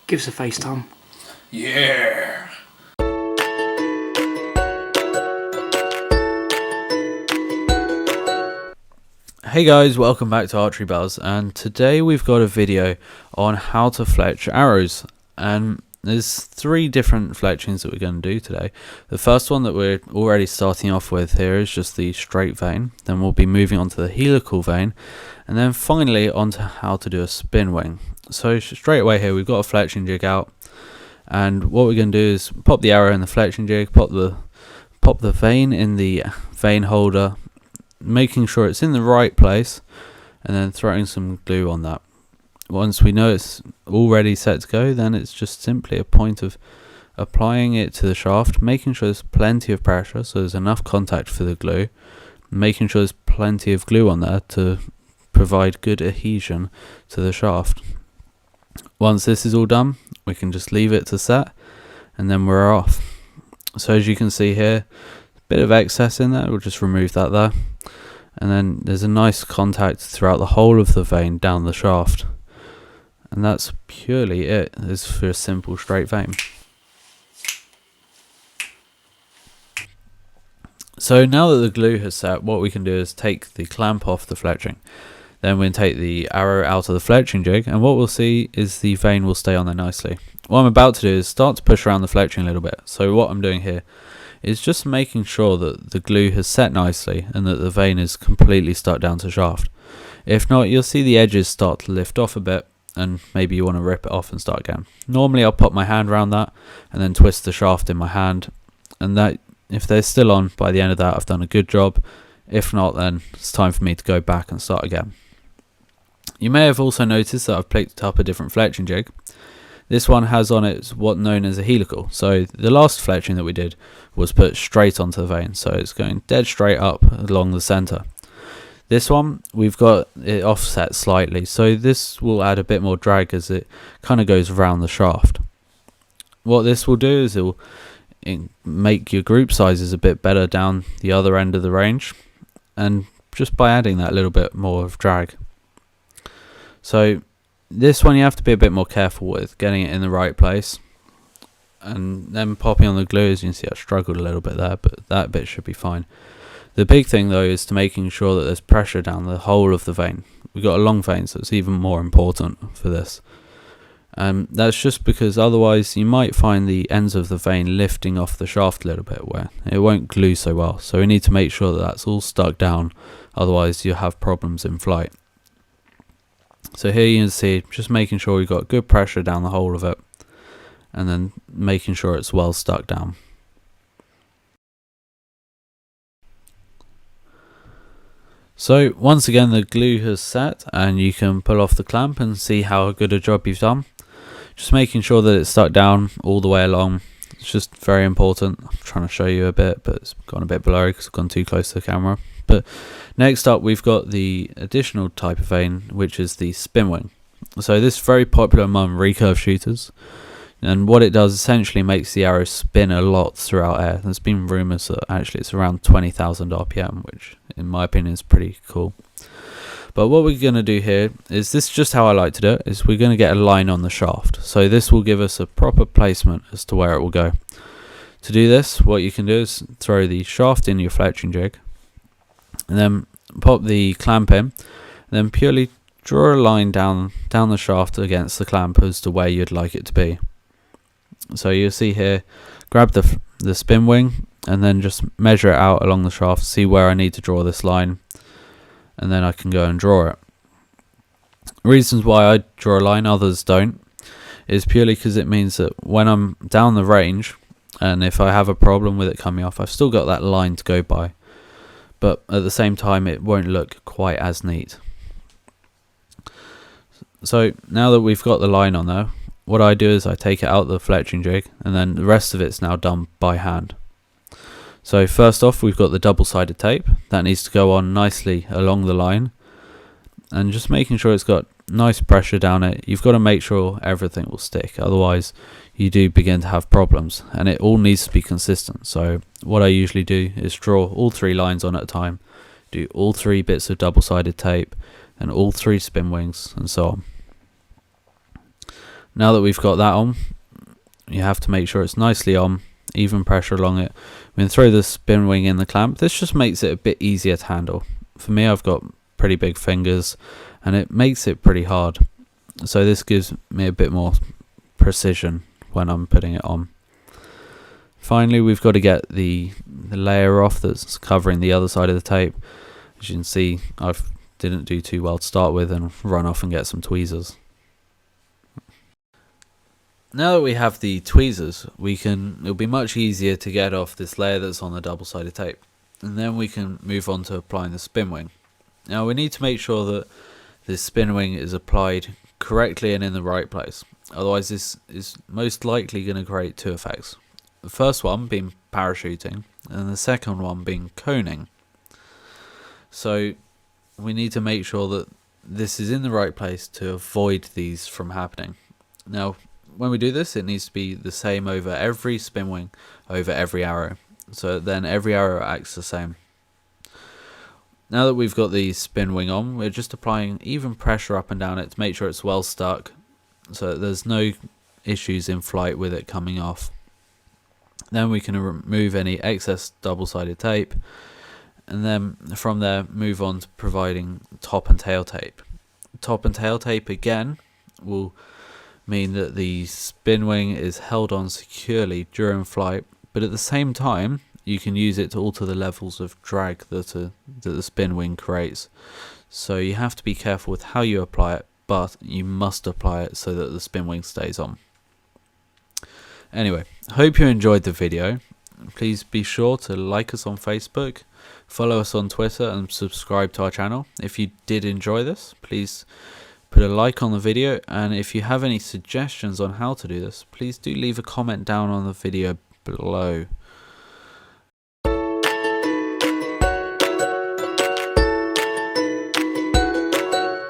Give us a FaceTime. Yeah. Hey guys, welcome back to ArcheryBuzz, and today we've got a video on how to fletch arrows. And there's three different fletchings that we're going to do today. The first one that we're already starting off with here is just the straight vein. Then we'll be moving on to the helical vein, and then finally onto how to do a spin wing. So straight away here we've got a fletching jig out, and what we're going to do is pop the arrow in the fletching jig, pop the vein in the vein holder, making sure it's in the right place, and then throwing some glue on that. Once we know it's all ready set to go, then it's just simply a point of applying it to the shaft, making sure there's plenty of pressure so there's enough contact for the glue, making sure there's plenty of glue on there to provide good adhesion to the shaft. Once this is all done, we can just leave it to set, and then we're off. So as you can see here, a bit of excess in there, we'll just remove that there. And then there's a nice contact throughout the whole of the vein down the shaft. And that's purely it. This is for a simple straight vein. So now that the glue has set, what we can do is take the clamp off the fletching. Then we'll take the arrow out of the fletching jig, and what we'll see is the vein will stay on there nicely. What I'm about to do is start to push around the fletching a little bit. So what I'm doing here is just making sure that the glue has set nicely and that the vein is completely stuck down to shaft. If not, you'll see the edges start to lift off a bit, and maybe you want to rip it off and start again. Normally I'll pop my hand around that and then twist the shaft in my hand, and that, if they're still on by the end of that, I've done a good job. If not, then it's time for me to go back and start again. You may have also noticed that I've picked up a different fletching jig. This one has on it what's known as a helical. So the last fletching that we did was put straight onto the vein, so it's going dead straight up along the center. This one, we've got it offset slightly, so this will add a bit more drag as it kind of goes around the shaft. What this will do is it will make your group sizes a bit better down the other end of the range, and just by adding that little bit more of drag. So this one you have to be a bit more careful with getting it in the right place, and then popping on the glue. As you can see, I struggled a little bit there, but that bit should be fine. The big thing though is to making sure that there's pressure down the whole of the vein. We've got a long vein, so it's even more important for this. That's just because otherwise you might find the ends of the vein lifting off the shaft a little bit, where it won't glue so well. So we need to make sure that that's all stuck down, otherwise you'll have problems in flight. So here you can see, just making sure we've got good pressure down the whole of it, and then making sure it's well stuck down. So once again the glue has set, and you can pull off the clamp and see how good a job you've done. Just making sure that it's stuck down all the way along. It's just very important. I'm trying to show you a bit, but it's gone a bit blurry because I've gone too close to the camera. But next up we've got the additional type of vein, which is the spin wing. So this is very popular among recurve shooters, and what it does essentially makes the arrow spin a lot throughout air. There's been rumours that actually it's around 20,000 RPM, which in my opinion is pretty cool. But what we're going to do here is, this is just how I like to do it, is we're going to get a line on the shaft. So this will give us a proper placement as to where it will go. To do this, what you can do is throw the shaft in your fletching jig, and then pop the clamp in, and then purely draw a line down the shaft against the clamp as to where you'd like it to be. So you'll see here, grab the spin wing and then just measure it out along the shaft, see where I need to draw this line, and then I can go and draw it. Reasons why I draw a line, others don't, is purely because it means that when I'm down the range, and if I have a problem with it coming off, I've still got that line to go by, but at the same time it won't look quite as neat. So now that we've got the line on there, what I do is I take it out the fletching jig, and then the rest of it's now done by hand. So first off, we've got the double-sided tape that needs to go on nicely along the line, and just making sure it's got nice pressure down it. You've got to make sure everything will stick, otherwise you do begin to have problems, and it all needs to be consistent. So what I usually do is draw all three lines on at a time, do all three bits of double-sided tape, and all three spin wings, and so on. Now that we've got that on, you have to make sure it's nicely on, even pressure along it. We can throw the spin wing in the clamp. This just makes it a bit easier to handle. For me, I've got pretty big fingers and it makes it pretty hard. So this gives me a bit more precision when I'm putting it on. Finally, we've got to get the layer off that's covering the other side of the tape. As you can see, I didn't do too well to start with and run off and get some tweezers. Now that we have the tweezers, it'll be much easier to get off this layer that's on the double-sided tape. And then we can move on to applying the spin wing. Now we need to make sure that this spin wing is applied correctly and in the right place. Otherwise this is most likely going to create two effects. The first one being parachuting and the second one being coning. So we need to make sure that this is in the right place to avoid these from happening. Now when we do this, it needs to be the same over every spin wing, over every arrow. So then every arrow acts the same. Now that we've got the spin wing on, we're just applying even pressure up and down it to make sure it's well stuck, so that there's no issues in flight with it coming off. Then we can remove any excess double-sided tape, and then from there move on to providing top and tail tape. Top and tail tape again will mean that the spin wing is held on securely during flight, but at the same time you can use it to alter the levels of drag that the spin wing creates. So you have to be careful with how you apply it, but you must apply it so that the spin wing stays on. Anyway, hope you enjoyed the video. Please be sure to like us on Facebook, follow us on Twitter and subscribe to our channel. If you did enjoy this, please put a like on the video, and if you have any suggestions on how to do this, please do leave a comment down on the video below.